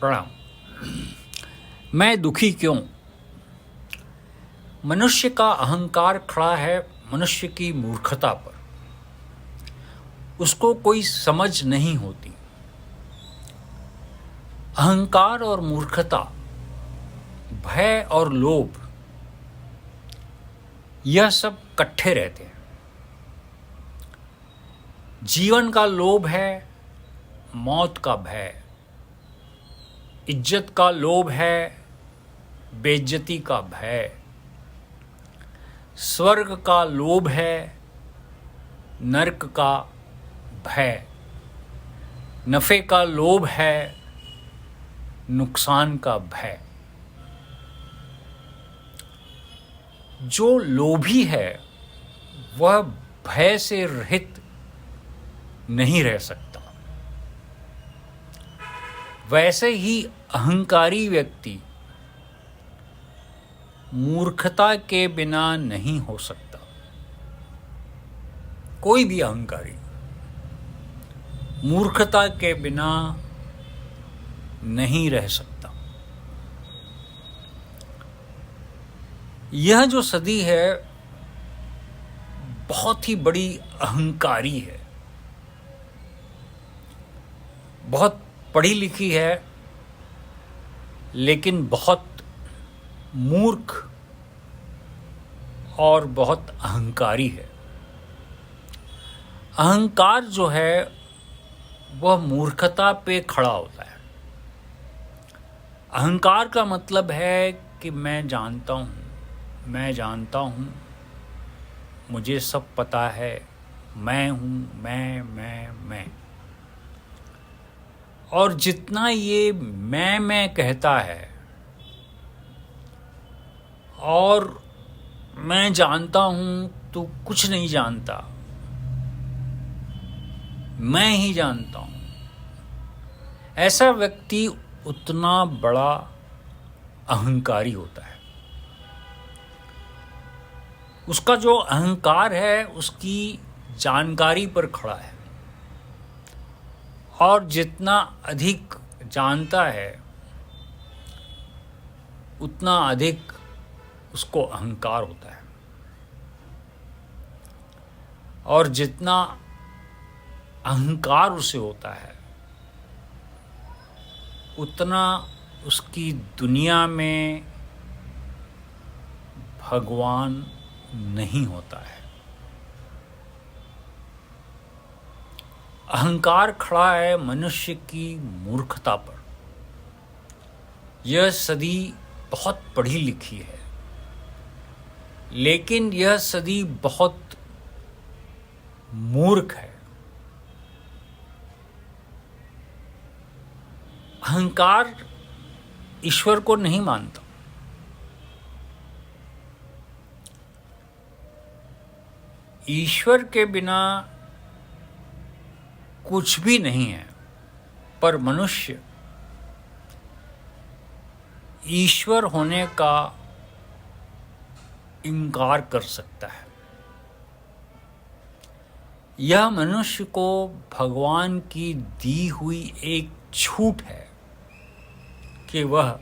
प्रणाम। मैं दुखी क्यों? मनुष्य का अहंकार खड़ा है मनुष्य की मूर्खता पर। उसको कोई समझ नहीं होती। अहंकार और मूर्खता, भय और लोभ, यह सब इकट्ठे रहते हैं। जीवन का लोभ है, मौत का भय। इज्जत का लोभ है, बेइज्जती का भय। स्वर्ग का लोभ है, नरक का भय। नफे का लोभ है, नुकसान का भय। जो लोभी है वह भय से रहित नहीं रह सकता। वैसे ही अहंकारी व्यक्ति मूर्खता के बिना नहीं हो सकता। कोई भी अहंकारी मूर्खता के बिना नहीं रह सकता। यह जो सदी है बहुत ही बड़ी अहंकारी है, बहुत पढ़ी लिखी है, लेकिन बहुत मूर्ख और बहुत अहंकारी है। अहंकार जो है वह मूर्खता पे खड़ा होता है। अहंकार का मतलब है कि मैं जानता हूँ, मुझे सब पता है, मैं हूँ, मैं। और जितना ये मैं कहता है और मैं जानता हूँ तो कुछ नहीं जानता, मैं ही जानता हूँ, ऐसा व्यक्ति उतना बड़ा अहंकारी होता है। उसका जो अहंकार है उसकी जानकारी पर खड़ा है, और जितना अधिक जानता है उतना अधिक उसको अहंकार होता है। और जितना अहंकार उसे होता है उतना उसकी दुनिया में भगवान नहीं होता है। अहंकार खड़ा है मनुष्य की मूर्खता पर। यह सदी बहुत पढ़ी लिखी है, लेकिन यह सदी बहुत मूर्ख है। अहंकार ईश्वर को नहीं मानता। ईश्वर के बिना कुछ भी नहीं है, पर मनुष्य ईश्वर होने का इनकार कर सकता है। यह मनुष्य को भगवान की दी हुई एक छूट है कि वह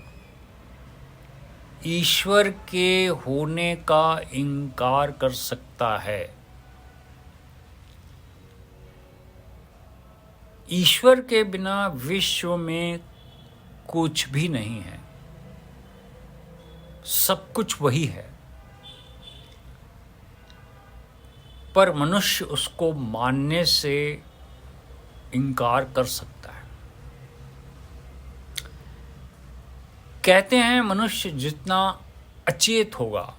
ईश्वर के होने का इनकार कर सकता है। ईश्वर के बिना विश्व में कुछ भी नहीं है, सब कुछ वही है, पर मनुष्य उसको मानने से इनकार कर सकता है। कहते हैं मनुष्य जितना अचेत होगा,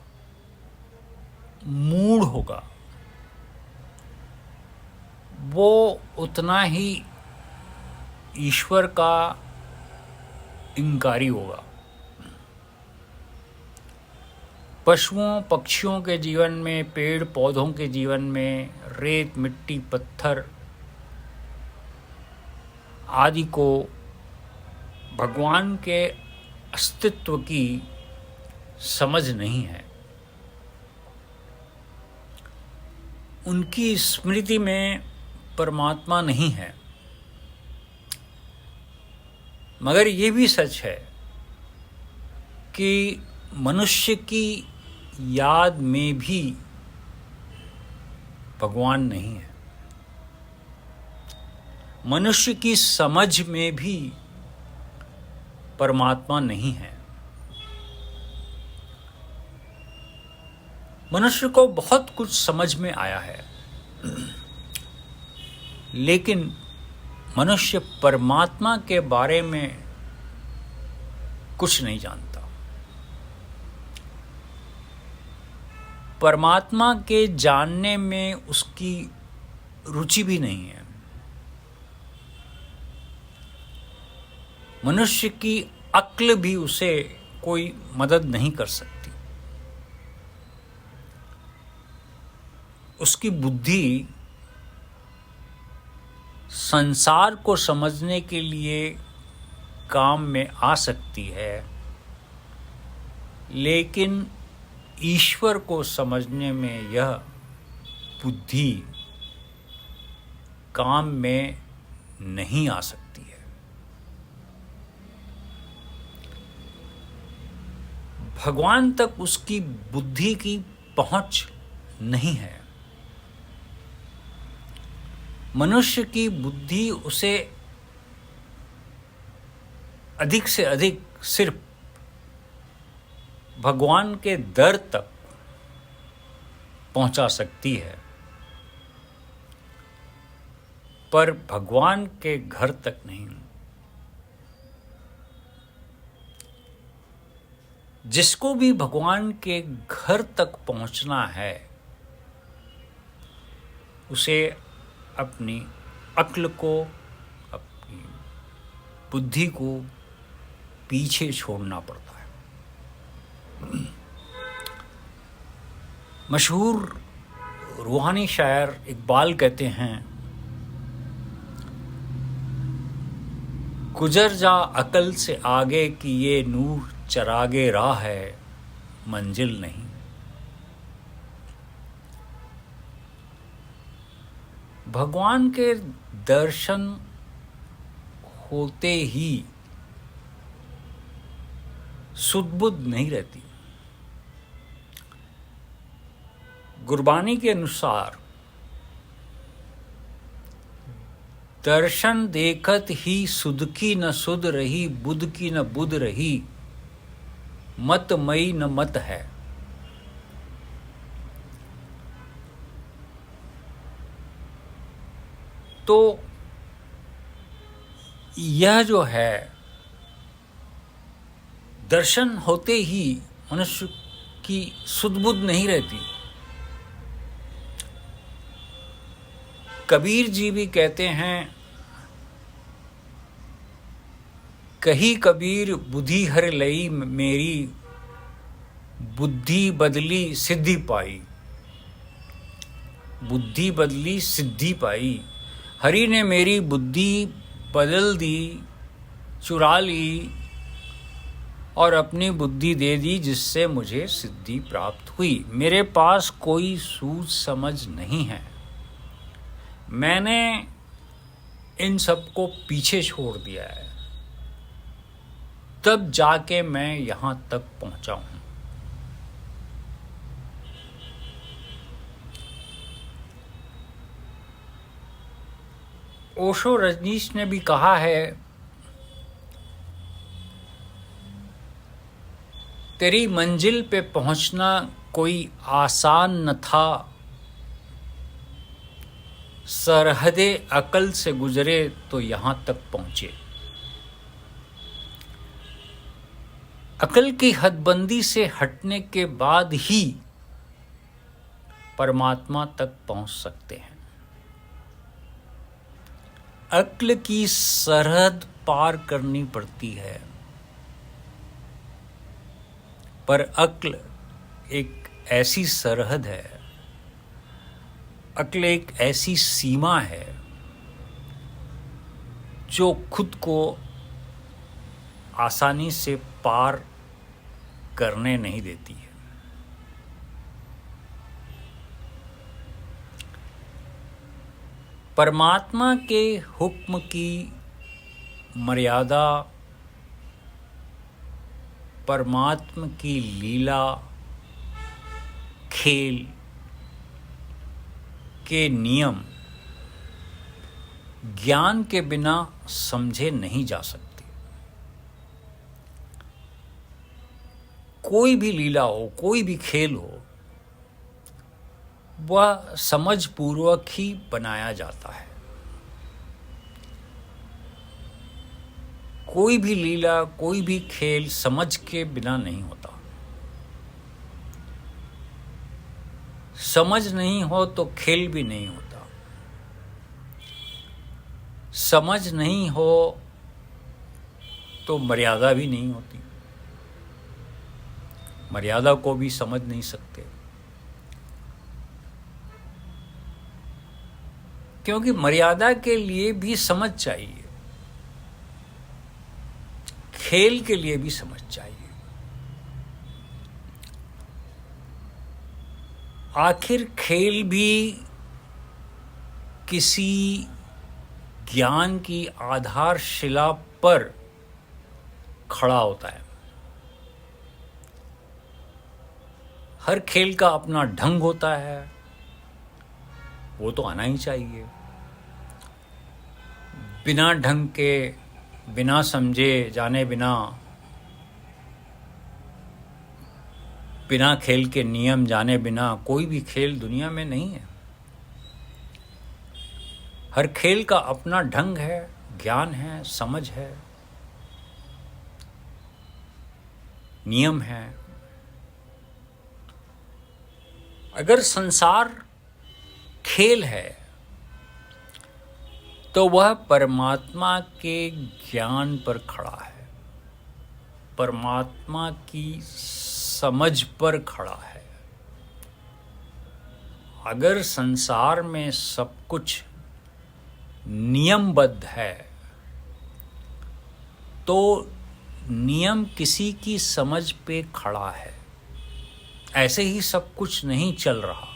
मूढ़ होगा, वो उतना ही ईश्वर का इनकारी होगा। पशुओं पक्षियों के जीवन में, पेड़ पौधों के जीवन में, रेत मिट्टी पत्थर आदि को भगवान के अस्तित्व की समझ नहीं है। उनकी स्मृति में परमात्मा नहीं है। मगर ये भी सच है कि मनुष्य की याद में भी भगवान नहीं है, मनुष्य की समझ में भी परमात्मा नहीं है। मनुष्य को बहुत कुछ समझ में आया है, लेकिन मनुष्य परमात्मा के बारे में कुछ नहीं जानता। परमात्मा के जानने में उसकी रुचि भी नहीं है। मनुष्य की अक्ल भी उसे कोई मदद नहीं कर सकती। उसकी बुद्धि संसार को समझने के लिए काम में आ सकती है, लेकिन ईश्वर को समझने में यह बुद्धि काम में नहीं आ सकती है। भगवान तक उसकी बुद्धि की पहुंच नहीं है। मनुष्य की बुद्धि उसे अधिक से अधिक सिर्फ भगवान के दर तक पहुंचा सकती है, पर भगवान के घर तक नहीं। जिसको भी भगवान के घर तक पहुंचना है, उसे अपनी अक्ल को, अपनी बुद्धि को पीछे छोड़ना पड़ता है। मशहूर रूहानी शायर इकबाल कहते हैं, गुजर जा अकल से आगे कि ये नूर चरागे राह है, मंजिल नहीं। भगवान के दर्शन होते ही सुध-बुध नहीं रहती। गुरबानी के अनुसार दर्शन देखत ही सुध की न सुध रही, बुध की न बुध रही, मत मई न मत है। तो यह जो है, दर्शन होते ही मनुष्य की सुध-बुध नहीं रहती। कबीर जी भी कहते हैं, कही कबीर बुद्धि हर लई मेरी, बुद्धि बदली सिद्धि पाई। बुद्धि बदली सिद्धि पाई। हरि ने मेरी बुद्धि बदल दी, चुरा ली और अपनी बुद्धि दे दी, जिससे मुझे सिद्धि प्राप्त हुई। मेरे पास कोई सूझ समझ नहीं है। मैंने इन सबको पीछे छोड़ दिया है, तब जाके मैं यहाँ तक पहुँचा हूँ। ओशो रजनीश ने भी कहा है, तेरी मंजिल पे पहुँचना कोई आसान न था, सरहदे अकल से गुजरे तो यहाँ तक पहुँचे। अकल की हदबंदी से हटने के बाद ही परमात्मा तक पहुँच सकते हैं। अक्ल की सरहद पार करनी पड़ती है, पर अक्ल एक ऐसी सरहद है, अक्ल एक ऐसी सीमा है जो खुद को आसानी से पार करने नहीं देती है। परमात्मा के हुक्म की मर्यादा परमात्मा की लीला, खेल के नियम ज्ञान के बिना समझे नहीं जा सकते। कोई भी लीला हो, कोई भी खेल हो, वह समझ पूर्वक ही बनाया जाता है। कोई भी लीला, कोई भी खेल समझ के बिना नहीं होता। समझ नहीं हो तो खेल भी नहीं होता। समझ नहीं हो तो मर्यादा भी नहीं होती। मर्यादा को भी समझ नहीं सकते, क्योंकि मर्यादा के लिए भी समझ चाहिए, खेल के लिए भी समझ चाहिए। आखिर खेल भी किसी ज्ञान की आधारशिला पर खड़ा होता है। हर खेल का अपना ढंग होता है, वो तो आना ही चाहिए। बिना ढंग के, बिना समझे जाने बिना, बिना खेल के नियम जाने बिना कोई भी खेल दुनिया में नहीं है। हर खेल का अपना ढंग है, ज्ञान है, समझ है, नियम है। अगर संसार खेल है तो वह परमात्मा के ज्ञान पर खड़ा है, परमात्मा की समझ पर खड़ा है। अगर संसार में सब कुछ नियमबद्ध है तो नियम किसी की समझ पे खड़ा है। ऐसे ही सब कुछ नहीं चल रहा।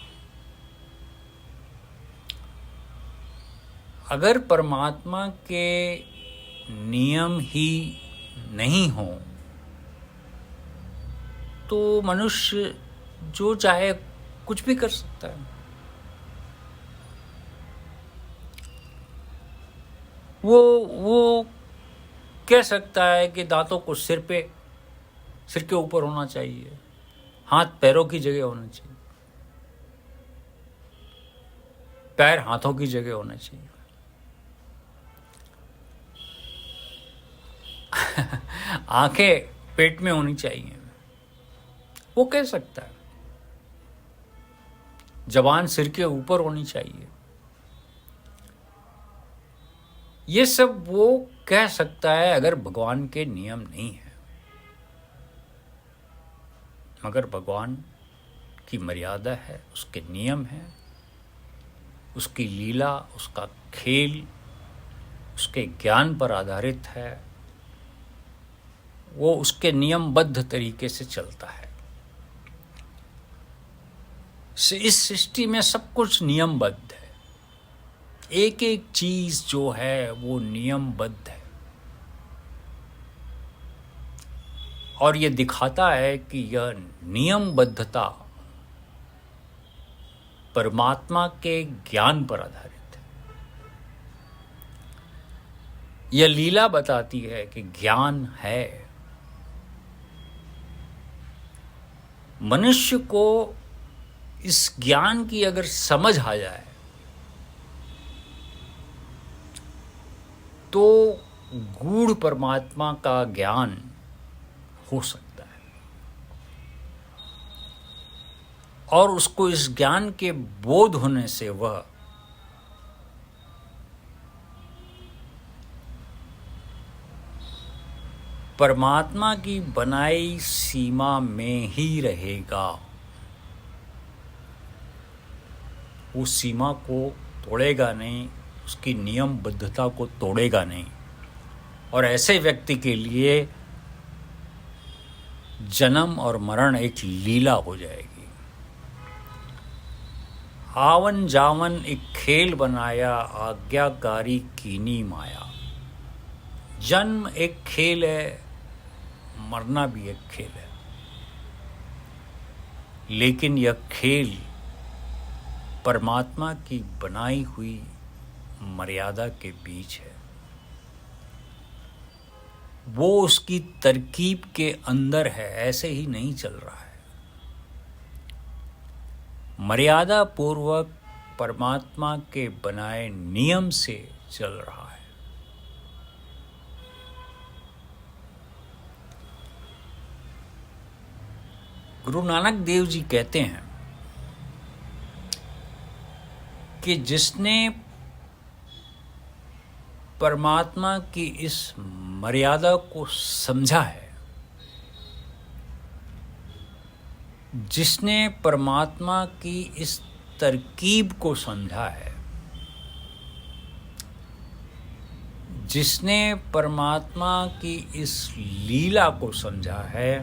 अगर परमात्मा के नियम ही नहीं हो तो मनुष्य जो चाहे कुछ भी कर सकता है। वो कह सकता है कि दांतों को सिर के ऊपर होना चाहिए, हाथ पैरों की जगह होना चाहिए, पैर हाथों की जगह होना चाहिए। आंखें पेट में होनी चाहिए, वो कह सकता है। जबान सिर के ऊपर होनी चाहिए, ये सब वो कह सकता है अगर भगवान के नियम नहीं है। मगर भगवान की मर्यादा है, उसके नियम है, उसकी लीला, उसका खेल उसके ज्ञान पर आधारित है। वो उसके नियमबद्ध तरीके से चलता है। इस सृष्टि में सब कुछ नियमबद्ध है। एक एक चीज जो है वो नियमबद्ध है, और ये दिखाता है कि यह नियमबद्धता परमात्मा के ज्ञान पर आधारित है। यह लीला बताती है कि ज्ञान है। मनुष्य को इस ज्ञान की अगर समझ आ जाए तो गूढ़ परमात्मा का ज्ञान हो सकता है, और उसको इस ज्ञान के बोध होने से वह परमात्मा की बनाई सीमा में ही रहेगा। उस सीमा को तोड़ेगा नहीं, उसकी नियमबद्धता को तोड़ेगा नहीं। और ऐसे व्यक्ति के लिए जन्म और मरण एक लीला हो जाएगी। आवन जावन एक खेल बनाया, आज्ञाकारी कीनी माया। जन्म एक खेल है, मरना भी एक खेल है, लेकिन यह खेल परमात्मा की बनाई हुई मर्यादा के बीच है। वो उसकी तरकीब के अंदर है, ऐसे ही नहीं चल रहा है। मर्यादा पूर्वक परमात्मा के बनाए नियम से चल रहा है। गुरु नानक देव जी कहते हैं कि जिसने परमात्मा की इस मर्यादा को समझा है, जिसने परमात्मा की इस तरकीब को समझा है, जिसने परमात्मा की इस लीला को समझा है,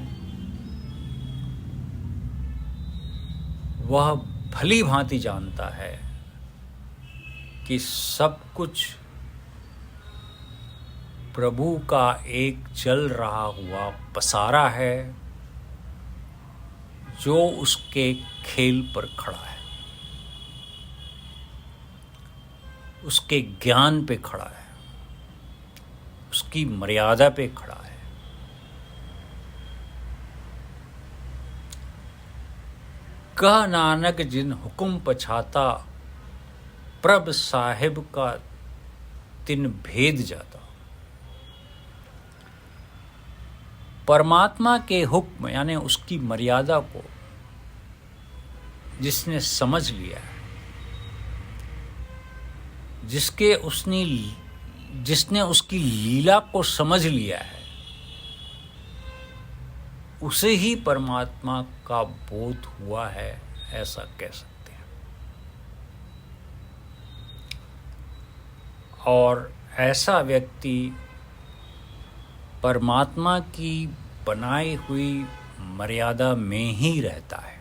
वह भली भांति जानता है कि सब कुछ प्रभु का एक चल रहा हुआ पसारा है, जो उसके खेल पर खड़ा है, उसके ज्ञान पे खड़ा है, उसकी मर्यादा पे खड़ा है। कह नानक जिन हुक्म पछाता, प्रभ साहिब का तिन भेद जाता। परमात्मा के हुक्म यानी उसकी मर्यादा को जिसने समझ लिया है, जिसने उसकी लीला को समझ लिया है, उसे ही परमात्मा का बोध हुआ है, ऐसा कह सकते हैं। और ऐसा व्यक्ति परमात्मा की बनाई हुई मर्यादा में ही रहता है।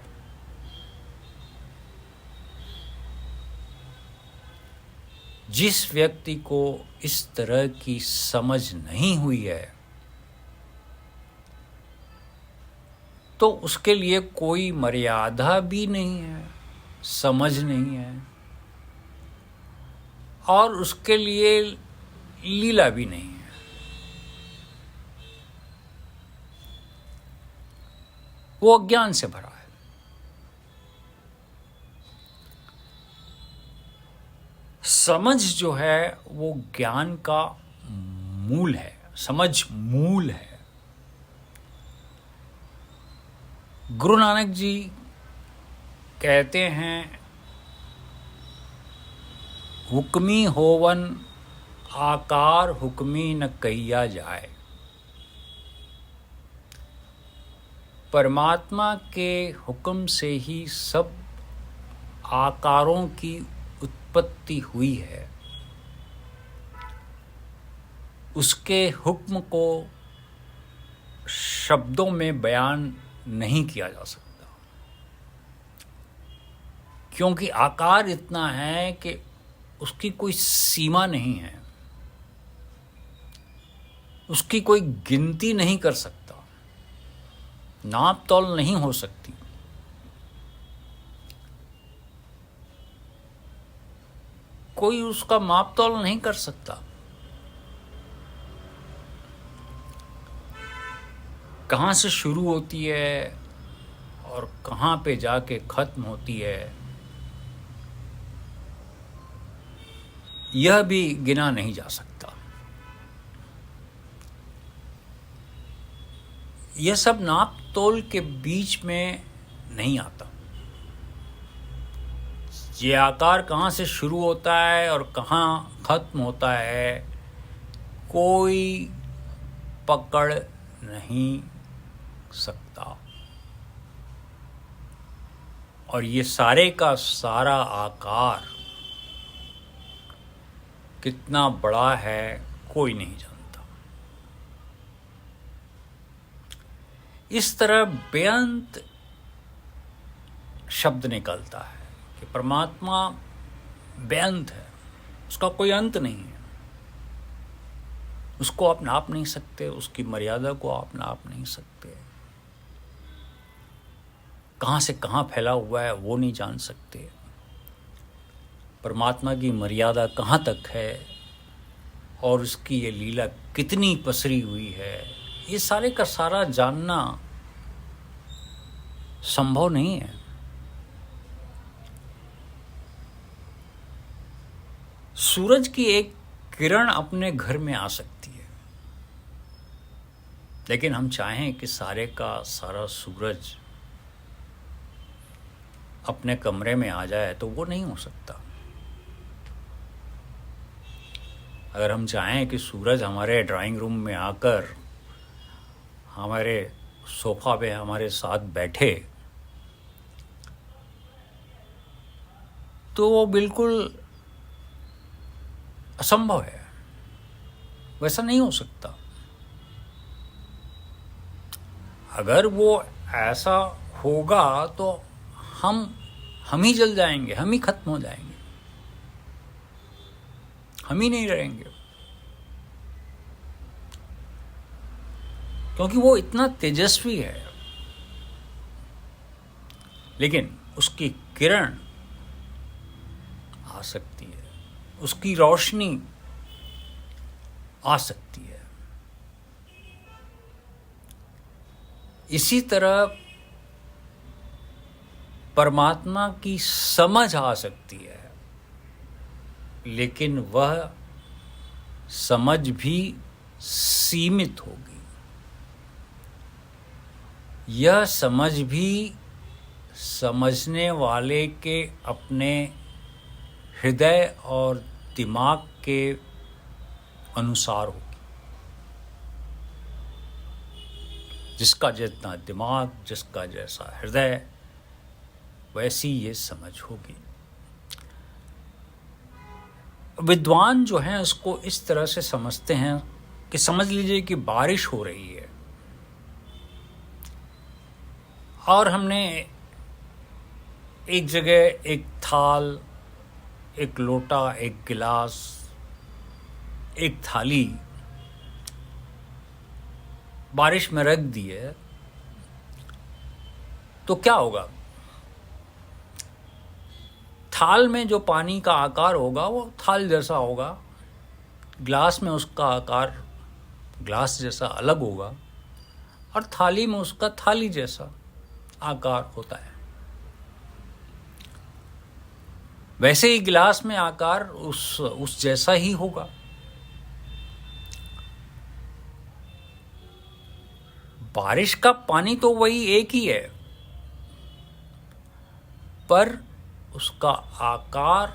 जिस व्यक्ति को इस तरह की समझ नहीं हुई है, तो उसके लिए कोई मर्यादा भी नहीं है, समझ नहीं है, और उसके लिए लीला भी नहीं है। वो अज्ञान से भरा है। समझ जो है वो ज्ञान का मूल है, समझ मूल है। गुरु नानक जी कहते हैं, हुक्मी होवन आकार हुक्मी न कहिया जाए। परमात्मा के हुक्म से ही सब आकारों की उत्पत्ति हुई है। उसके हुक्म को शब्दों में बयान नहीं किया जा सकता, क्योंकि आकार इतना है कि उसकी कोई सीमा नहीं है, उसकी कोई गिनती नहीं कर सकता, नाप तोल नहीं हो सकती। कोई उसका माप तोल नहीं कर सकता। कहाँ से शुरू होती है और कहाँ पे जाके खत्म होती है, यह भी गिना नहीं जा सकता। यह सब नाप तोल के बीच में नहीं आता। ये आकार कहाँ से शुरू होता है और कहाँ खत्म होता है, कोई पकड़ नहीं सकता। और ये सारे का सारा आकार कितना बड़ा है, कोई नहीं जानता। इस तरह बेअंत शब्द निकलता है कि परमात्मा बेअंत है, उसका कोई अंत नहीं है। उसको आप नाप नहीं सकते, उसकी मर्यादा को आप नाप नहीं सकते, कहाँ से कहाँ फैला हुआ है वो नहीं जान सकते। परमात्मा की मर्यादा कहाँ तक है और उसकी ये लीला कितनी पसरी हुई है, ये सारे का सारा जानना संभव नहीं है। सूरज की एक किरण अपने घर में आ सकती है, लेकिन हम चाहें कि सारे का सारा सूरज अपने कमरे में आ जाए तो वो नहीं हो सकता। अगर हम चाहें कि सूरज हमारे ड्राइंग रूम में आकर हमारे सोफा पे हमारे साथ बैठे तो वो बिल्कुल असंभव है, वैसा नहीं हो सकता। अगर वो ऐसा होगा तो हम ही जल जाएंगे, हम ही खत्म हो जाएंगे, हम ही नहीं रहेंगे, क्योंकि वो इतना तेजस्वी है। लेकिन उसकी किरण आ सकती है, उसकी रोशनी आ सकती है। इसी तरह परमात्मा की समझ आ सकती है, लेकिन वह समझ भी सीमित होगी। यह समझ भी समझने वाले के अपने हृदय और दिमाग के अनुसार होगी। जिसका जितना दिमाग, जिसका जैसा हृदय, वैसी ये समझ होगी। विद्वान जो हैं उसको इस तरह से समझते हैं कि समझ लीजिए कि बारिश हो रही है और हमने एक जगह एक थाल, एक लोटा, एक गिलास, एक थाली बारिश में रख दी है, तो क्या होगा? थाल में जो पानी का आकार होगा वो थाल जैसा होगा, ग्लास में उसका आकार ग्लास जैसा अलग होगा और थाली में उसका थाली जैसा आकार होता है। वैसे ही गिलास में आकार उस जैसा ही होगा। बारिश का पानी तो वही एक ही है, पर उसका आकार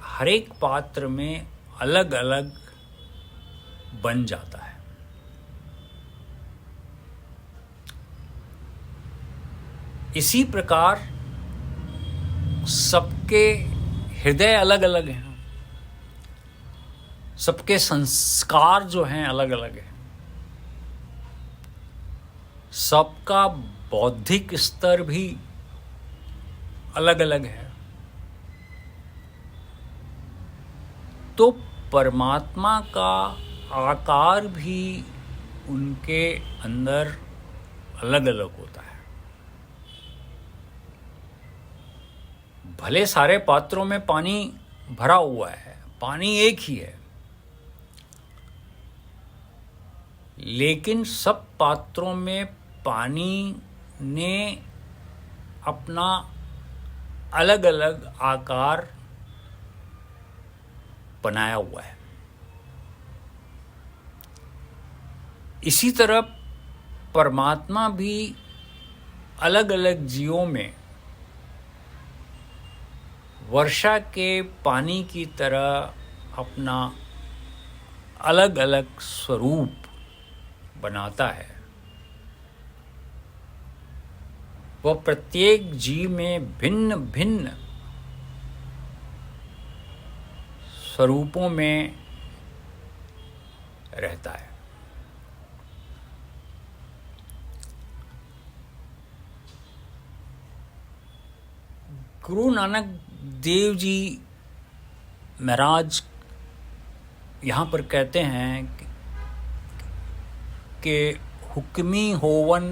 हर एक पात्र में अलग अलग बन जाता है। इसी प्रकार सबके हृदय अलग अलग हैं, सबके संस्कार जो हैं अलग अलग हैं, सबका बौद्धिक स्तर भी अलग अलग है। तो परमात्मा का आकार भी उनके अंदर अलग अलग होता है। भले सारे पात्रों में पानी भरा हुआ है, पानी एक ही है, लेकिन सब पात्रों में पानी ने अपना अलग अलग आकार बनाया हुआ है। इसी तरह परमात्मा भी अलग अलग जीवों में वर्षा के पानी की तरह अपना अलग अलग स्वरूप बनाता है। वह प्रत्येक जीव में भिन्न भिन्न स्वरूपों में रहता है। गुरु नानक देव जी महाराज यहाँ पर कहते हैं कि हुक्मी होवन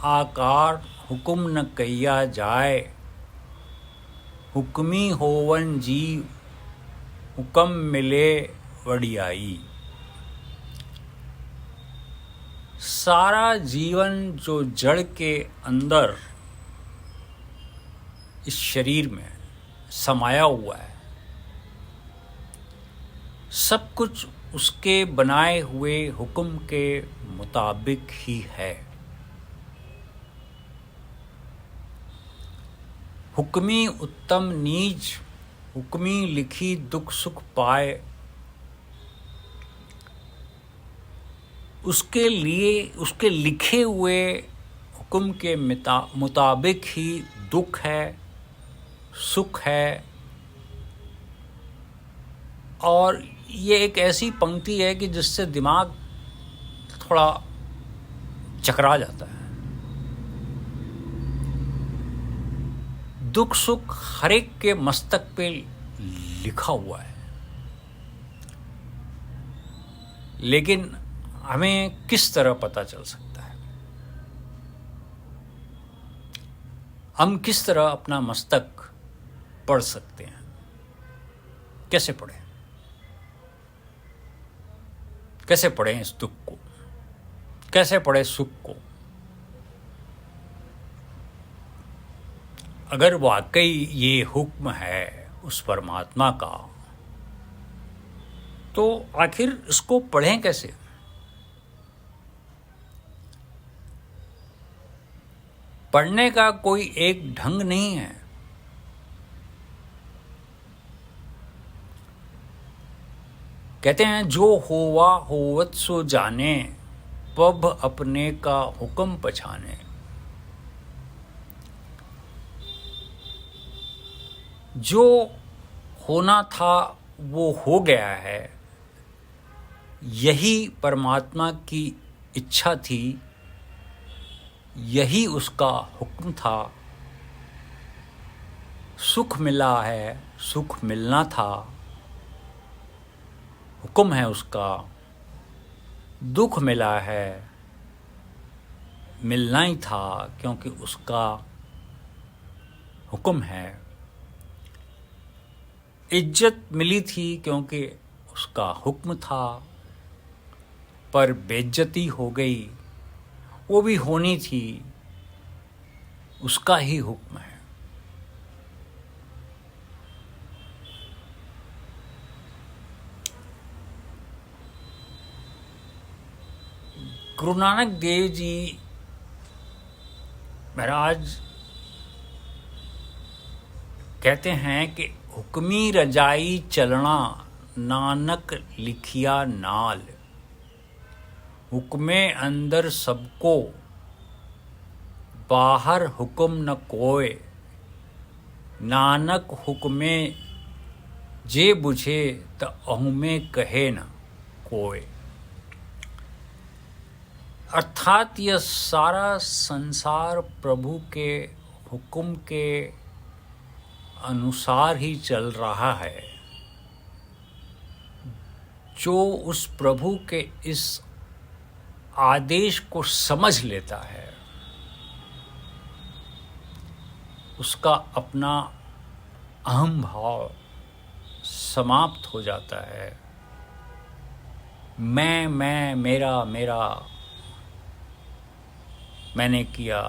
आकार हुक्म न कहिया जाए, हुक्मी होवन जीव हुक्म मिले वडियाई। सारा जीवन जो जड़ के अंदर इस शरीर में समाया हुआ है, सब कुछ उसके बनाए हुए हुक्म के मुताबिक ही है। हुक्मी उत्तम नीच हुक्मी लिखी दुख सुख पाए, उसके लिए उसके लिखे हुए हुक्म के मुताबिक ही दुख है, सुख है। और ये एक ऐसी पंक्ति है कि जिससे दिमाग थोड़ा चकरा जाता है। दुख सुख हर एक के मस्तक पे लिखा हुआ है, लेकिन हमें किस तरह पता चल सकता है? हम किस तरह अपना मस्तक पढ़ सकते हैं? कैसे पढ़ें? कैसे पढ़ें इस दुख को? कैसे पढ़ें सुख को? अगर वाकई ये हुक्म है उस परमात्मा का, तो आखिर इसको पढ़ें कैसे? पढ़ने का कोई एक ढंग नहीं है। कहते हैं जो होवा होवत सो जाने, पब अपने का हुक्म पछाने। जो होना था वो हो गया है, यही परमात्मा की इच्छा थी, यही उसका हुक्म था। सुख मिला है, सुख मिलना था, हुक्म है उसका। दुख मिला है, मिलना ही था, क्योंकि उसका हुक्म है। इज्जत मिली थी क्योंकि उसका हुक्म था, पर बेइज्जती हो गई, वो भी होनी थी, उसका ही हुक्म है। गुरु नानक देव जी महाराज कहते हैं कि हुक्मी रजाई चलना नानक लिखिया नाल, हुक्मे अंदर सबको बाहर हुक्म न कोय, नानक हुक्मे जे बुझे त अहुमे कहे न कोय। अर्थात यह सारा संसार प्रभु के हुक्म के अनुसार ही चल रहा है। जो उस प्रभु के इस आदेश को समझ लेता है, उसका अपना अहम भाव समाप्त हो जाता है। मैं मेरा मेरा, मैंने किया,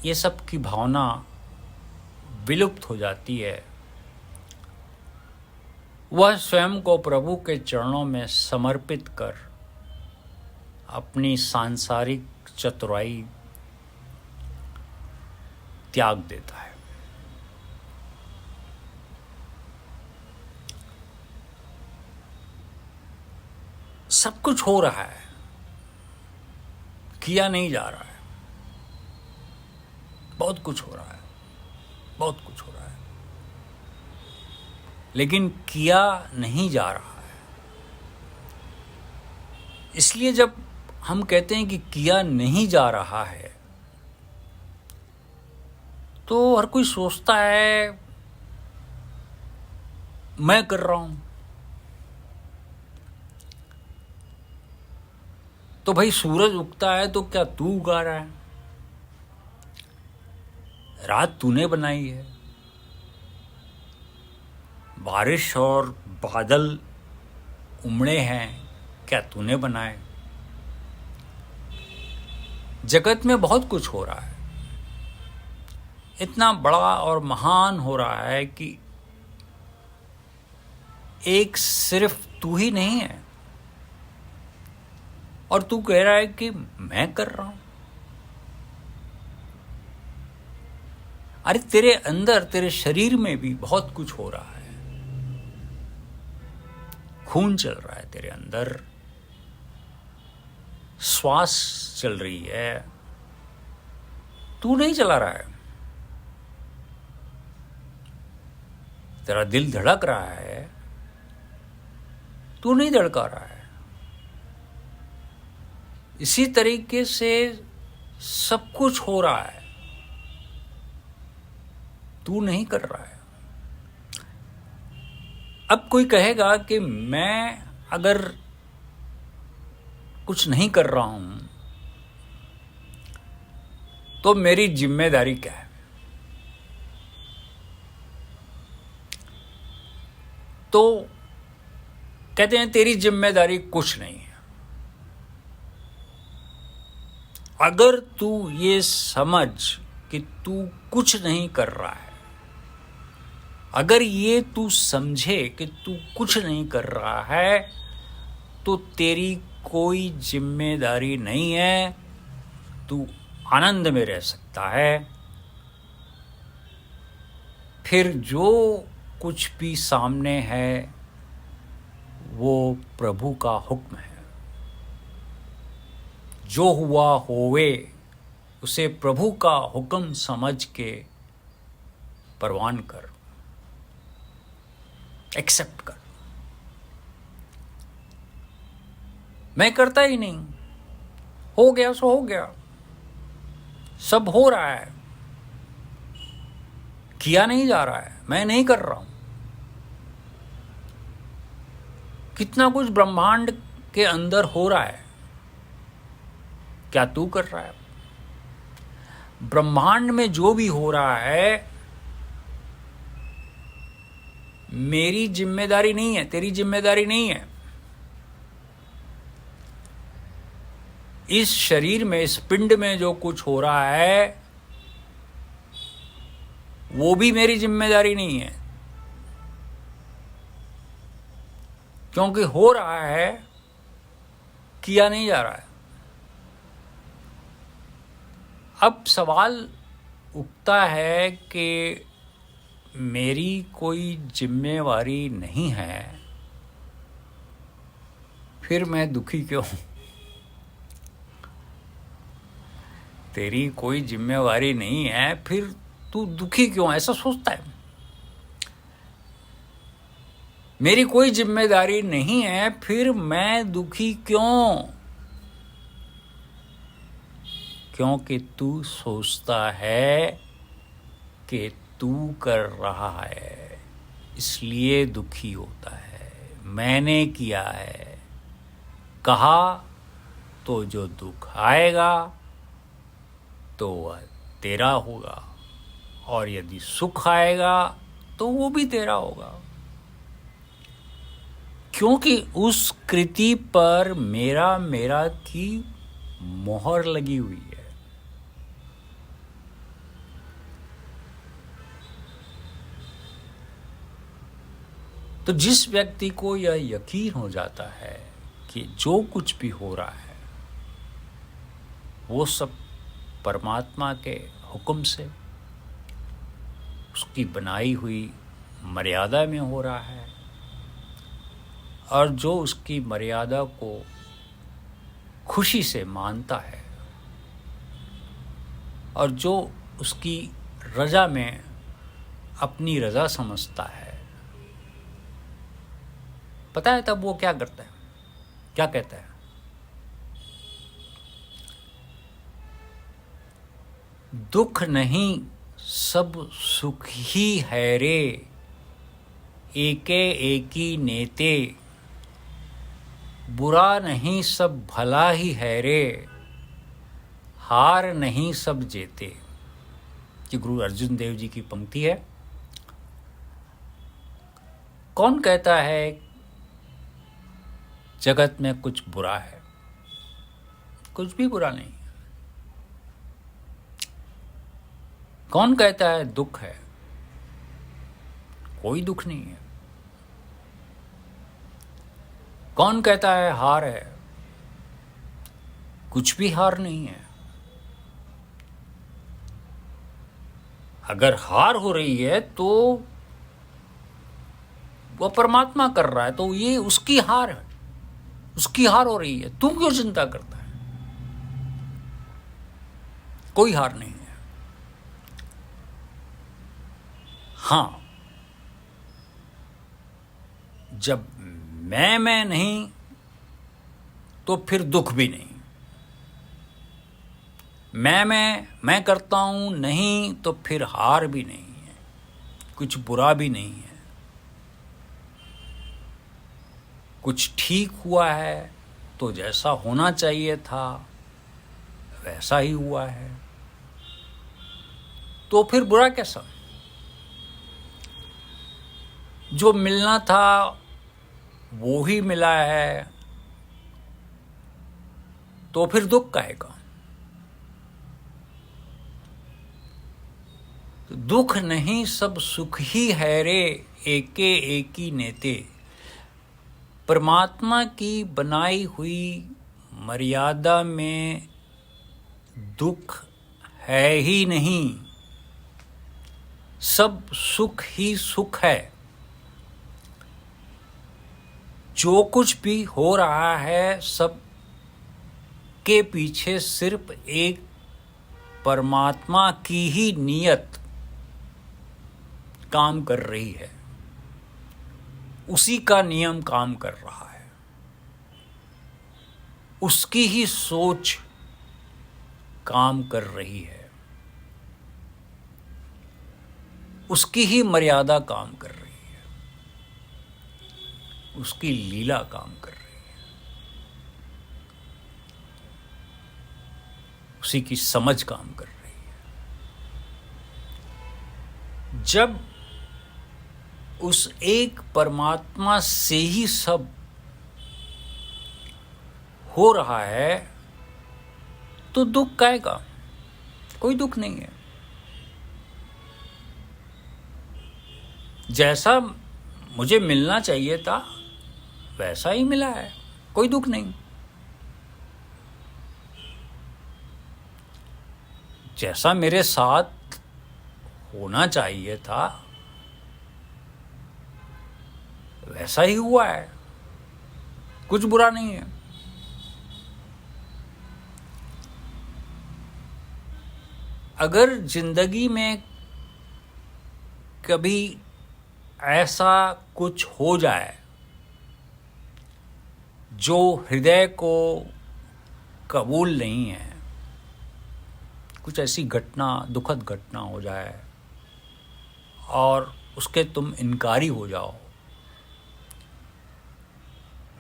ये सब की भावना विलुप्त हो जाती है। वह स्वयं को प्रभु के चरणों में समर्पित कर अपनी सांसारिक चतुराई त्याग देता है। सब कुछ हो रहा है, किया नहीं जा रहा है। बहुत कुछ हो रहा है, बहुत कुछ हो रहा है, लेकिन किया नहीं जा रहा है। इसलिए जब हम कहते हैं कि किया नहीं जा रहा है, तो हर कोई सोचता है मैं कर रहा हूं। तो भाई सूरज उगता है तो क्या तू उगा रहा है? रात तूने बनाई है, बारिश और बादल उमड़े हैं, क्या तूने बनाए? जगत में बहुत कुछ हो रहा है, इतना बड़ा और महान हो रहा है कि एक सिर्फ तू ही नहीं है, और तू कह रहा है कि मैं कर रहा हूं। अरे तेरे अंदर, तेरे शरीर में भी बहुत कुछ हो रहा है, खून चल रहा है तेरे अंदर, श्वास चल रही है, तू नहीं चला रहा है। तेरा दिल धड़क रहा है, तू नहीं धड़का रहा है। इसी तरीके से सब कुछ हो रहा है, तू नहीं कर रहा है। अब कोई कहेगा कि मैं अगर कुछ नहीं कर रहा हूं तो मेरी जिम्मेदारी क्या है? तो कहते हैं तेरी जिम्मेदारी कुछ नहीं है। अगर तू ये समझ कि तू कुछ नहीं कर रहा है, अगर ये तू समझे कि तू कुछ नहीं कर रहा है, तो तेरी कोई जिम्मेदारी नहीं है, तू आनंद में रह सकता है। फिर जो कुछ भी सामने है वो प्रभु का हुक्म है। जो हुआ होवे उसे प्रभु का हुक्म समझ के परवान कर, एक्सेप्ट कर। मैं करता ही नहीं, हो गया सो हो गया, सब हो रहा है, किया नहीं जा रहा है, मैं नहीं कर रहा हूं। कितना कुछ ब्रह्मांड के अंदर हो रहा है, क्या तू कर रहा है? ब्रह्मांड में जो भी हो रहा है मेरी जिम्मेदारी नहीं है, तेरी जिम्मेदारी नहीं है। इस शरीर में, इस पिंड में जो कुछ हो रहा है वो भी मेरी जिम्मेदारी नहीं है, क्योंकि हो रहा है, किया नहीं जा रहा है। अब सवाल उठता है कि मेरी कोई जिम्मेवारी नहीं है, फिर मैं दुखी क्यों? तेरी कोई जिम्मेवारी नहीं है, फिर तू दुखी क्यों? ऐसा सोचता है। मेरी कोई जिम्मेदारी नहीं है, फिर मैं दुखी क्यों? क्योंकि तू सोचता है कि तू कर रहा है, इसलिए दुखी होता है। मैंने किया है, कहा तो जो दुख आएगा तो वह तेरा होगा, और यदि सुख आएगा तो वो भी तेरा होगा, क्योंकि उस कृति पर मेरा की मोहर लगी हुई है। तो जिस व्यक्ति को यह यकीन हो जाता है कि जो कुछ भी हो रहा है वो सब परमात्मा के हुक्म से, उसकी बनाई हुई मर्यादा में हो रहा है, और जो उसकी मर्यादा को खुशी से मानता है और जो उसकी रजा में अपनी रजा समझता है, पता है तब वो क्या करता है, क्या कहता है? दुख नहीं सब सुख ही है रे, एके एकी नेते, बुरा नहीं सब भला ही है रे, हार नहीं सब जेते। ये गुरु अर्जुन देव जी की पंक्ति है। कौन कहता है जगत में कुछ बुरा है? कुछ भी बुरा नहीं। कौन कहता है दुख है? कोई दुख नहीं है। कौन कहता है हार है? कुछ भी हार नहीं है। अगर हार हो रही है तो वो परमात्मा कर रहा है, तो ये उसकी हार है, उसकी हार हो रही है। तू क्यों चिंता करता है? कोई हार नहीं है। हाँ, जब मैं नहीं तो फिर दुख भी नहीं। मैं करता हूं नहीं तो फिर हार भी नहीं है, कुछ बुरा भी नहीं है। कुछ ठीक हुआ है तो जैसा होना चाहिए था वैसा ही हुआ है, तो फिर बुरा कैसा? जो मिलना था वो ही मिला है, तो फिर दुख काहे का? दुख नहीं सब सुख ही है रे, एके एकी नेते। परमात्मा की बनाई हुई मर्यादा में दुख है ही नहीं, सब सुख ही सुख है। जो कुछ भी हो रहा है सब के पीछे सिर्फ एक परमात्मा की ही नियत काम कर रही है, उसी का नियम काम कर रहा है, उसकी ही सोच काम कर रही है, उसकी ही मर्यादा काम कर रही है, उसकी लीला काम कर रही है, उसी की समझ काम कर रही है। जब उस एक परमात्मा से ही सब हो रहा है तो दुख काहे का? कोई दुख नहीं है। जैसा मुझे मिलना चाहिए था वैसा ही मिला है, कोई दुख नहीं। जैसा मेरे साथ होना चाहिए था वैसा ही हुआ है, कुछ बुरा नहीं है। अगर जिंदगी में कभी ऐसा कुछ हो जाए जो हृदय को कबूल नहीं है, कुछ ऐसी घटना, दुखद घटना हो जाए और उसके तुम इनकारी हो जाओ,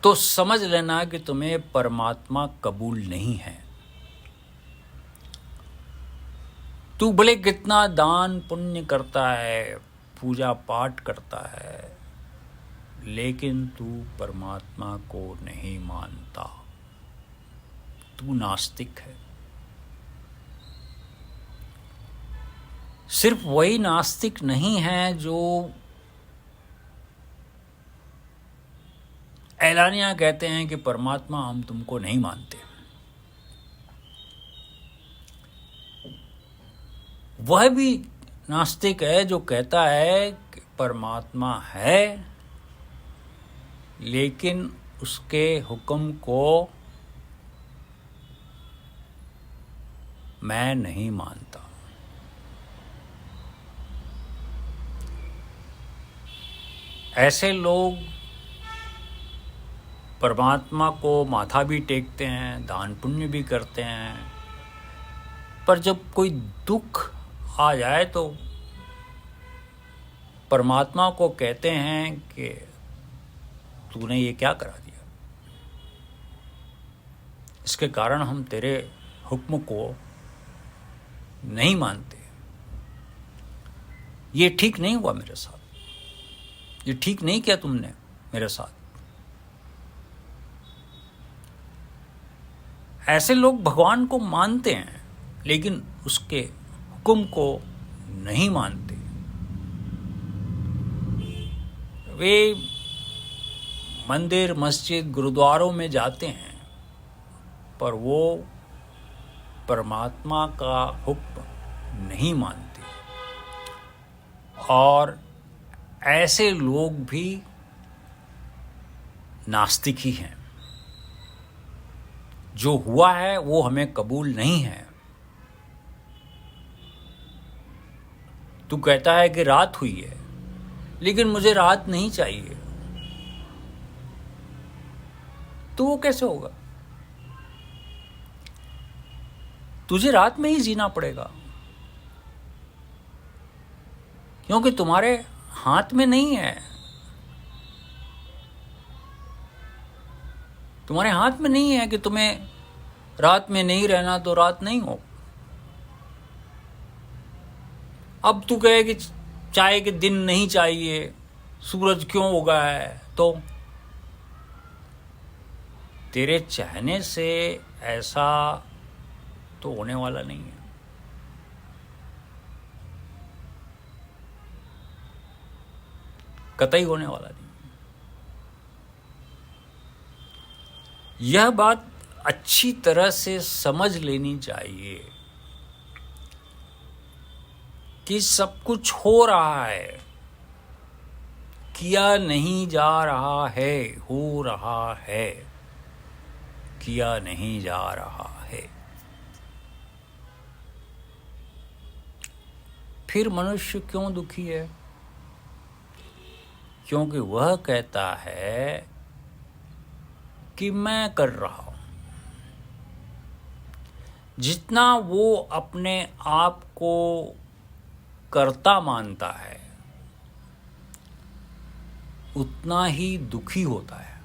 तो समझ लेना कि तुम्हें परमात्मा कबूल नहीं है। तू भले कितना दान पुण्य करता है, पूजा पाठ करता है, लेकिन तू परमात्मा को नहीं मानता, तू नास्तिक है। सिर्फ वही नास्तिक नहीं है जो ऐलानिया कहते हैं कि परमात्मा हम तुमको नहीं मानते। वह भी नास्तिक है जो कहता है कि परमात्मा है लेकिन उसके हुक्म को मैं नहीं मानता। ऐसे लोग परमात्मा को माथा भी टेकते हैं, दान पुण्य भी करते हैं, पर जब कोई दुख आ जाए तो परमात्मा को कहते हैं कि तूने ये क्या करा दिया। इसके कारण हम तेरे हुक्म को नहीं मानते। ये ठीक नहीं हुआ मेरे साथ, ये ठीक नहीं किया तुमने मेरे साथ। ऐसे लोग भगवान को मानते हैं लेकिन उसके हुक्म को नहीं मानते। वे मंदिर, मस्जिद, गुरुद्वारों में जाते हैं पर वो परमात्मा का हुक्म नहीं मानते। और ऐसे लोग भी नास्तिक ही हैं। जो हुआ है वो हमें कबूल नहीं है। तू कहता है कि रात हुई है लेकिन मुझे रात नहीं चाहिए, तो वो कैसे होगा? तुझे रात में ही जीना पड़ेगा क्योंकि तुम्हारे हाथ में नहीं है। तुम्हारे हाथ में नहीं है कि तुम्हें रात में नहीं रहना तो रात नहीं हो। अब तू कहे कि चाहे कि दिन नहीं चाहिए, सूरज क्यों उगा है, तो तेरे चाहने से ऐसा तो होने वाला नहीं है। कतई होने वाला नहीं। यह बात अच्छी तरह से समझ लेनी चाहिए कि सब कुछ हो रहा है, किया नहीं जा रहा है, हो रहा है, किया नहीं जा रहा है। फिर मनुष्य क्यों दुखी है? क्योंकि वह कहता है कि मैं कर रहा हूं। जितना वो अपने आप को कर्ता मानता है उतना ही दुखी होता है।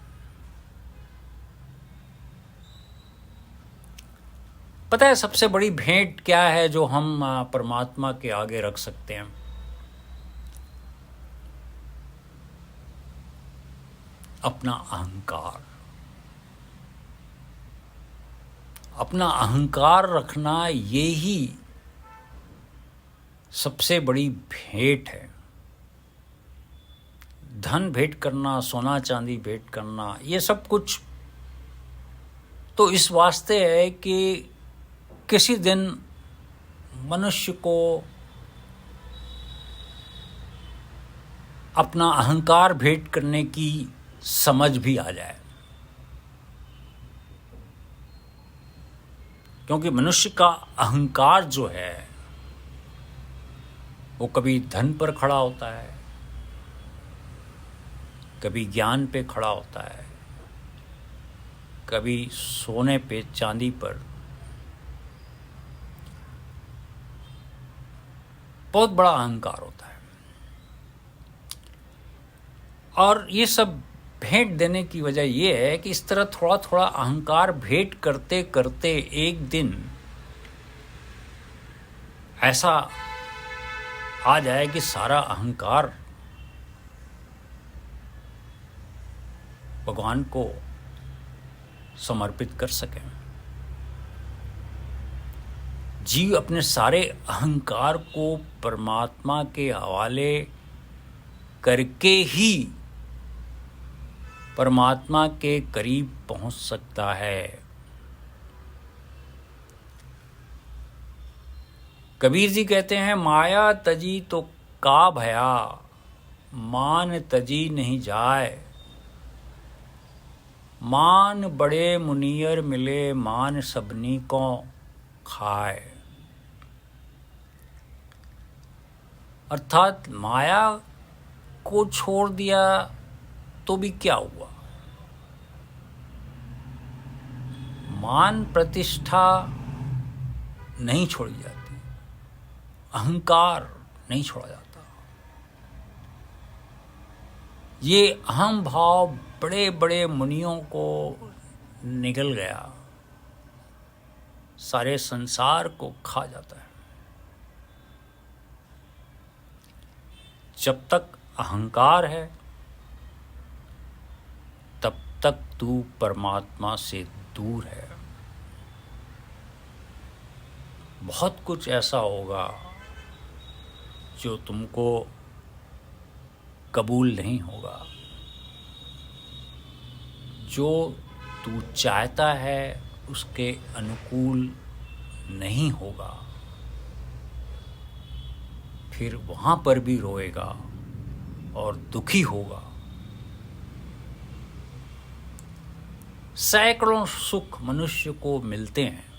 पता है सबसे बड़ी भेंट क्या है जो हम परमात्मा के आगे रख सकते हैं? अपना अहंकार। अपना अहंकार रखना ये ही सबसे बड़ी भेंट है। धन भेंट करना, सोना चांदी भेंट करना, ये सब कुछ तो इस वास्ते है कि किसी दिन मनुष्य को अपना अहंकार भेंट करने की समझ भी आ जाए। क्योंकि मनुष्य का अहंकार जो है वो कभी धन पर खड़ा होता है, कभी ज्ञान पे खड़ा होता है, कभी सोने पे, चांदी पर। बहुत बड़ा अहंकार होता है। और ये सब भेंट देने की वजह ये है कि इस तरह थोड़ा थोड़ा अहंकार भेंट करते करते एक दिन ऐसा आ जाए कि सारा अहंकार भगवान को समर्पित कर सके। जीव अपने सारे अहंकार को परमात्मा के हवाले करके ही परमात्मा के करीब पहुंच सकता है। कबीर जी कहते हैं, माया तजी तो का भया, मान तजी नहीं जाए। मान बड़े मुनियर मिले, मान सबनी को खाए। अर्थात माया को छोड़ दिया तो भी क्या हुआ? मान प्रतिष्ठा नहीं छोड़ी जाती, अहंकार नहीं छोड़ा जाता। ये अहम भाव बड़े बड़े मुनियों को निगल गया, सारे संसार को खा जाता है। जब तक अहंकार है तब तक तू परमात्मा से दूर है। बहुत कुछ ऐसा होगा जो तुमको कबूल नहीं होगा। जो तू चाहता है उसके अनुकूल नहीं होगा, फिर वहाँ पर भी रोएगा और दुखी होगा। सैकड़ों सुख मनुष्य को मिलते हैं,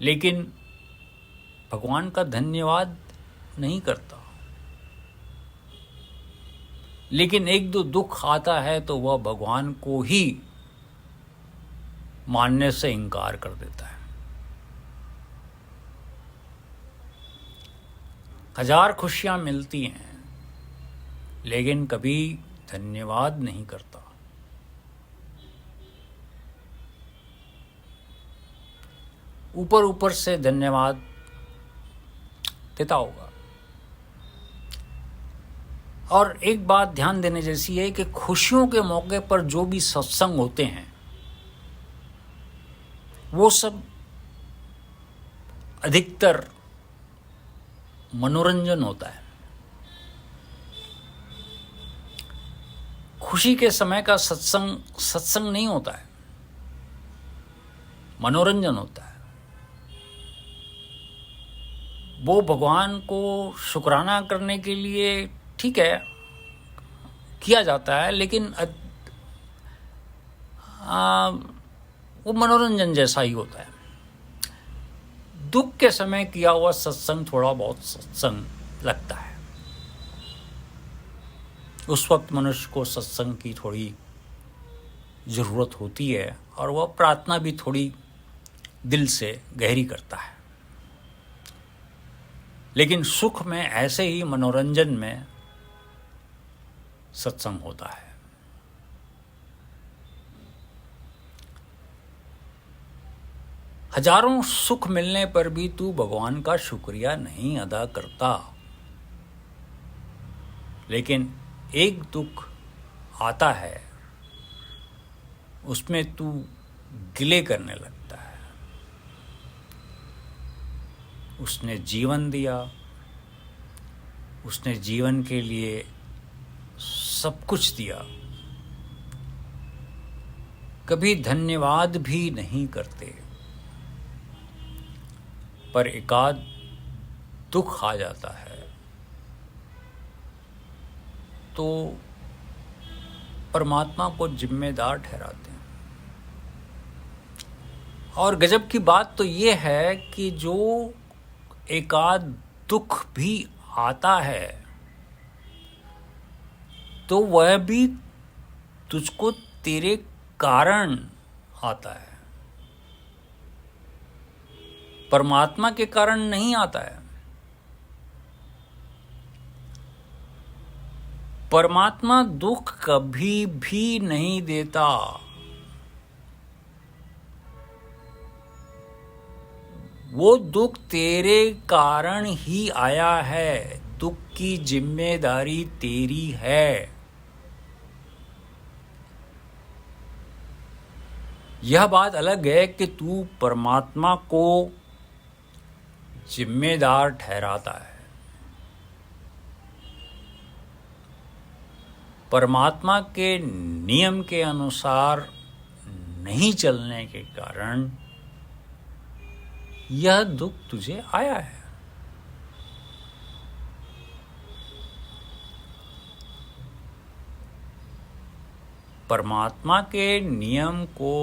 लेकिन भगवान का धन्यवाद नहीं करता। लेकिन एक दो दुख आता है तो वह भगवान को ही मानने से इनकार कर देता है। हजार खुशियां मिलती हैं, लेकिन कभी धन्यवाद नहीं करता। ऊपर ऊपर से धन्यवाद देता होगा। और एक बात ध्यान देने जैसी है कि खुशियों के मौके पर जो भी सत्संग होते हैं वो सब अधिकतर मनोरंजन होता है। खुशी के समय का सत्संग नहीं होता है, मनोरंजन होता है। वो भगवान को शुक्राना करने के लिए ठीक है किया जाता है, लेकिन वो मनोरंजन जैसा ही होता है। दुख के समय किया हुआ सत्संग थोड़ा बहुत सत्संग लगता है। उस वक्त मनुष्य को सत्संग की थोड़ी ज़रूरत होती है और वह प्रार्थना भी थोड़ी दिल से गहरी करता है। लेकिन सुख में ऐसे ही मनोरंजन में सत्संग होता है। हजारों सुख मिलने पर भी तू भगवान का शुक्रिया नहीं अदा करता। लेकिन एक दुख आता है, उसमें तू गिले करने लगता है। उसने जीवन दिया, उसने जीवन के लिए सब कुछ दिया, कभी धन्यवाद भी नहीं करते। पर एकाध दुख आ जाता है तो परमात्मा को जिम्मेदार ठहराते हैं। और गजब की बात तो ये है कि जो एकाध दुख भी आता है तो वह भी तुझको तेरे कारण आता है, परमात्मा के कारण नहीं आता है। परमात्मा दुख कभी भी नहीं देता। वो दुख तेरे कारण ही आया है। दुख की जिम्मेदारी तेरी है। यह बात अलग है कि तू परमात्मा को जिम्मेदार ठहराता है। परमात्मा के नियम के अनुसार नहीं चलने के कारण यह दुख तुझे आया है। परमात्मा के नियम को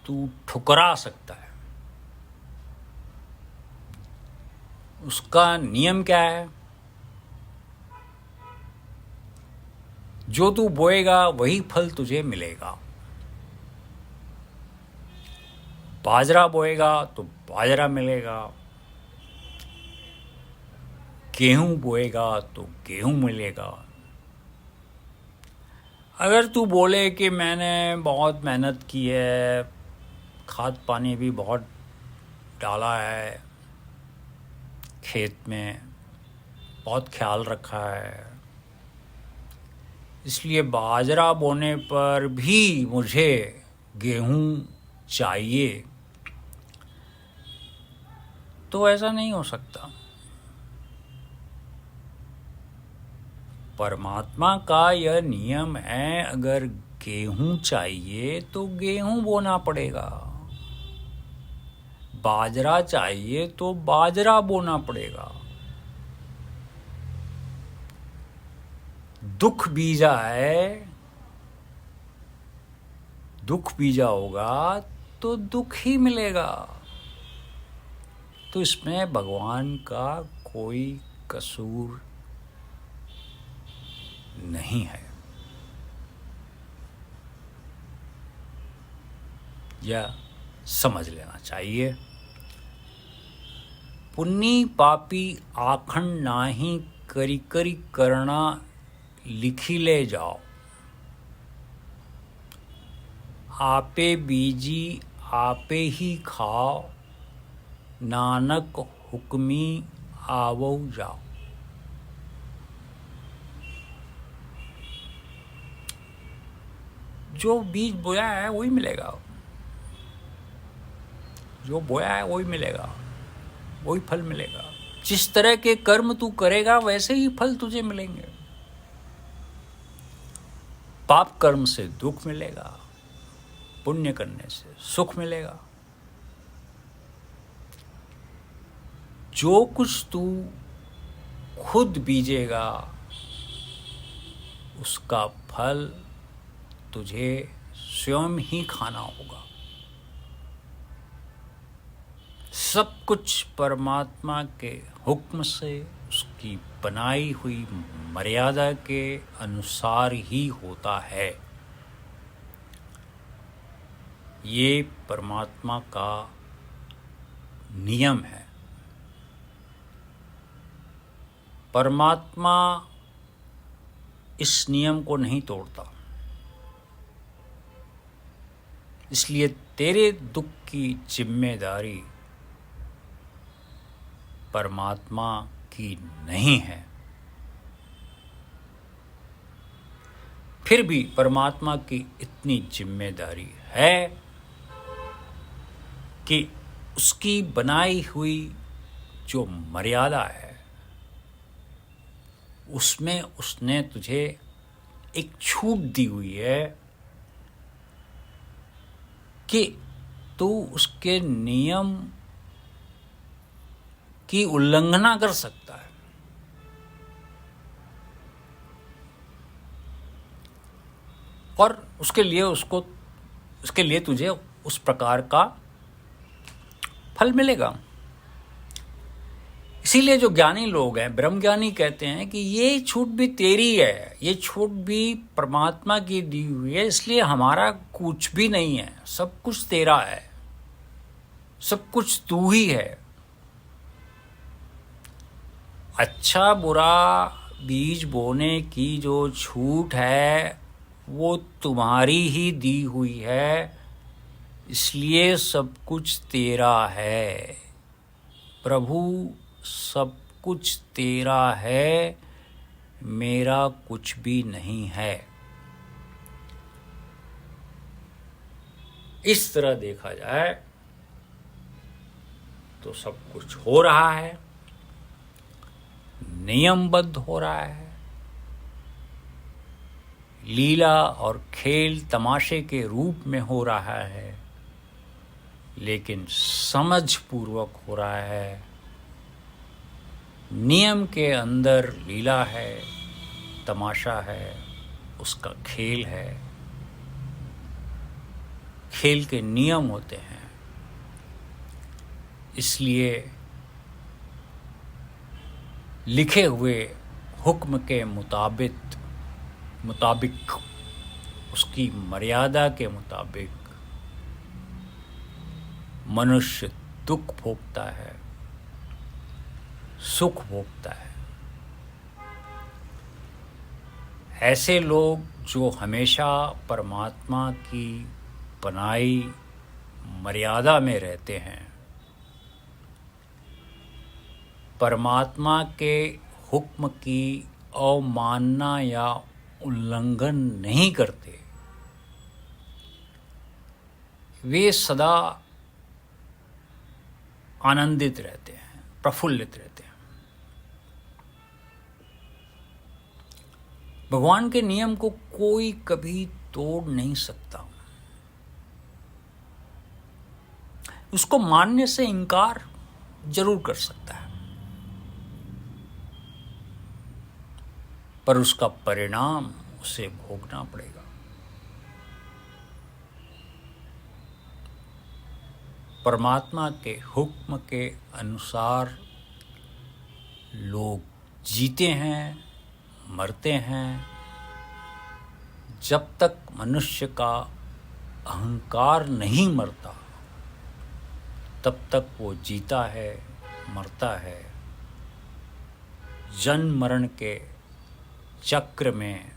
तू ठुकरा सकता है। उसका नियम क्या है? जो तू बोएगा वही फल तुझे मिलेगा। बाजरा बोएगा तो बाजरा मिलेगा, गेहूं बोएगा तो गेहूं मिलेगा। अगर तू बोले कि मैंने बहुत मेहनत की है, खाद पानी भी बहुत डाला है, खेत में बहुत ख्याल रखा है, इसलिए बाजरा बोने पर भी मुझे गेहूं चाहिए। तो ऐसा नहीं हो सकता। परमात्मा का यह नियम है, अगर गेहूं चाहिए तो गेहूं बोना पड़ेगा, बाजरा चाहिए तो बाजरा बोना पड़ेगा। दुख बीजा है, दुख बीजा होगा तो दुख ही मिलेगा। तो इसमें भगवान का कोई कसूर नहीं है। यह समझ लेना चाहिए। पुन्नी पापी आखण नाही, करी करी करना लिखी ले जाओ। आपे बीजी आपे ही खाओ, नानक हुक्मी आवो जाओ। जो बीज बोया है वही मिलेगा, जो बोया है वही मिलेगा, वही फल मिलेगा। जिस तरह के कर्म तू करेगा वैसे ही फल तुझे मिलेंगे। पाप कर्म से दुख मिलेगा, पुण्य करने से सुख मिलेगा। जो कुछ तू खुद बीजेगा उसका फल तुझे स्वयं ही खाना होगा। सब कुछ परमात्मा के हुक्म से, उसकी बनाई हुई मर्यादा के अनुसार ही होता है। ये परमात्मा का नियम है। परमात्मा इस नियम को नहीं तोड़ता, इसलिए तेरे दुख की जिम्मेदारी परमात्मा की नहीं है। फिर भी परमात्मा की इतनी जिम्मेदारी है कि उसकी बनाई हुई जो मर्यादा है उसमें उसने तुझे एक छूट दी हुई है कि तू उसके नियम की उल्लंघना कर सकता है। और उसके लिए तुझे उस प्रकार का फल मिलेगा। इसीलिए जो ज्ञानी लोग हैं, ब्रह्मज्ञानी, कहते हैं कि ये छूट भी तेरी है, ये छूट भी परमात्मा की दी हुई है, इसलिए हमारा कुछ भी नहीं है, सब कुछ तेरा है, सब कुछ तू ही है। अच्छा बुरा बीज बोने की जो छूट है वो तुम्हारी ही दी हुई है, इसलिए सब कुछ तेरा है। प्रभु, सब कुछ तेरा है, मेरा कुछ भी नहीं है। इस तरह देखा जाए तो सब कुछ हो रहा है, नियमबद्ध हो रहा है। लीला और खेल तमाशे के रूप में हो रहा है, लेकिन समझ पूर्वक हो रहा है। नियम के अंदर लीला है, तमाशा है, उसका खेल है। खेल के नियम होते हैं, इसलिए लिखे हुए हुक्म के मुताबिक उसकी मर्यादा के मुताबिक मनुष्य दुख भोगता है, सुख भोगता है। ऐसे लोग जो हमेशा परमात्मा की बनाई मर्यादा में रहते हैं, परमात्मा के हुक्म की अवमानना या उल्लंघन नहीं करते, वे सदा आनंदित रहते हैं, प्रफुल्लित रहते हैं। भगवान के नियम को कोई कभी तोड़ नहीं सकता। उसको मानने से इनकार जरूर कर सकता है, पर उसका परिणाम उसे भोगना पड़ेगा। परमात्मा के हुक्म के अनुसार लोग जीते हैं, मरते हैं। जब तक मनुष्य का अहंकार नहीं मरता, तब तक वो जीता है, मरता है, जन्म मरण के चक्र में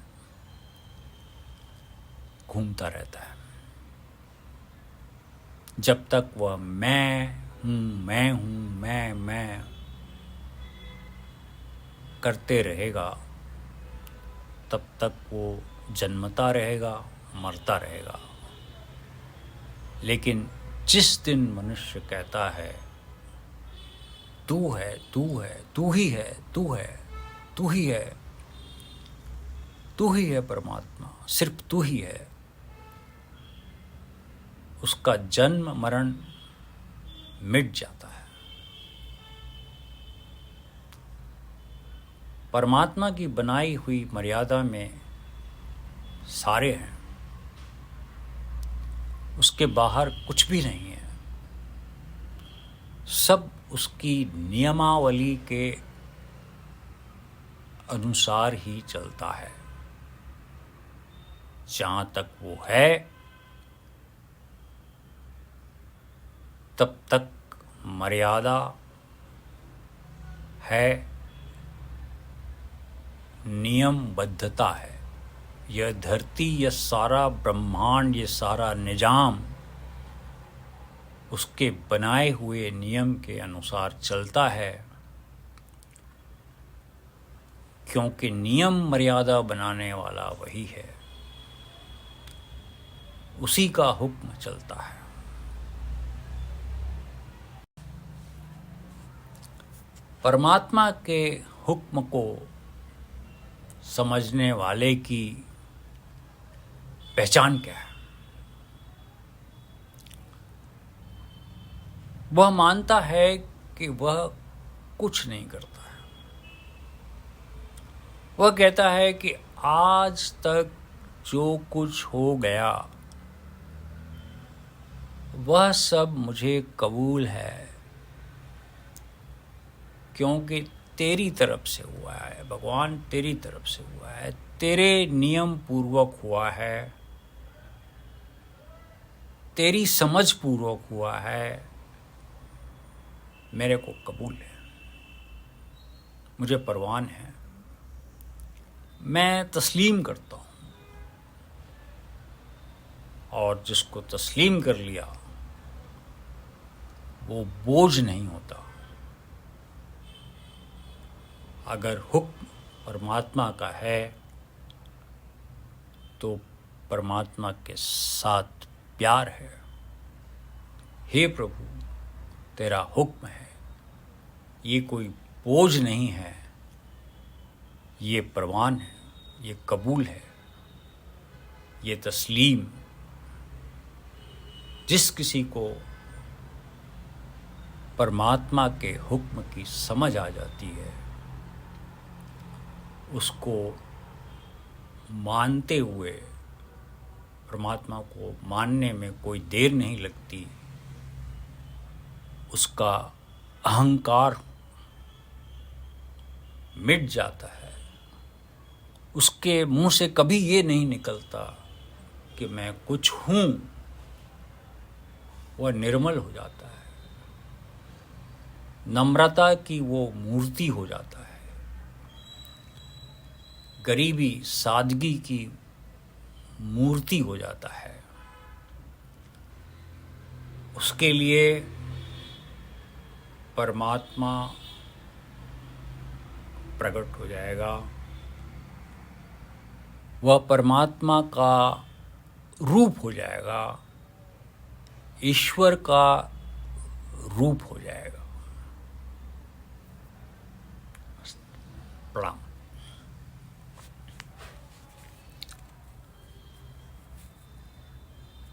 घूमता रहता है। जब तक वह मैं हूँ, मैं करते रहेगा, तब तक वो जन्मता रहेगा, मरता रहेगा। लेकिन जिस दिन मनुष्य कहता है तू है, तू है, तू ही है, तू है, तू ही है, तू ही है परमात्मा, सिर्फ तू ही है, उसका जन्म मरण मिट जाता है। परमात्मा की बनाई हुई मर्यादा में सारे हैं, उसके बाहर कुछ भी नहीं है। सब उसकी नियमावली के अनुसार ही चलता है। जहाँ तक वो है, तब तक मर्यादा है, नियमबद्धता है। यह धरती, यह सारा ब्रह्मांड, ये सारा निजाम उसके बनाए हुए नियम के अनुसार चलता है, क्योंकि नियम मर्यादा बनाने वाला वही है, उसी का हुक्म चलता है। परमात्मा के हुक्म को समझने वाले की पहचान क्या है? वह मानता है कि वह कुछ नहीं करता है। वह कहता है कि आज तक जो कुछ हो गया वह सब मुझे कबूल है, क्योंकि तेरी तरफ से हुआ है भगवान, तेरी तरफ से हुआ है, तेरे नियम पूर्वक हुआ है, तेरी समझ पूर्वक हुआ है, मेरे को कबूल है, मुझे परवान है, मैं तस्लीम करता हूँ। और जिसको तस्लीम कर लिया वो बोझ नहीं होता। अगर हुक्म परमात्मा का है तो परमात्मा के साथ प्यार है। हे प्रभु, तेरा हुक्म है, ये कोई बोझ नहीं है, ये परवान है, ये कबूल है, ये तस्लीम। जिस किसी को परमात्मा के हुक्म की समझ आ जाती है, उसको मानते हुए, परमात्मा को मानने में कोई देर नहीं लगती। उसका अहंकार मिट जाता है। उसके मुंह से कभी ये नहीं निकलता कि मैं कुछ हूँ। वह निर्मल हो जाता है, नम्रता की वो मूर्ति हो जाता है, गरीबी सादगी की मूर्ति हो जाता है। उसके लिए परमात्मा प्रकट हो जाएगा, वह परमात्मा का रूप हो जाएगा, ईश्वर का रूप हो जाएगा। प्रणाम।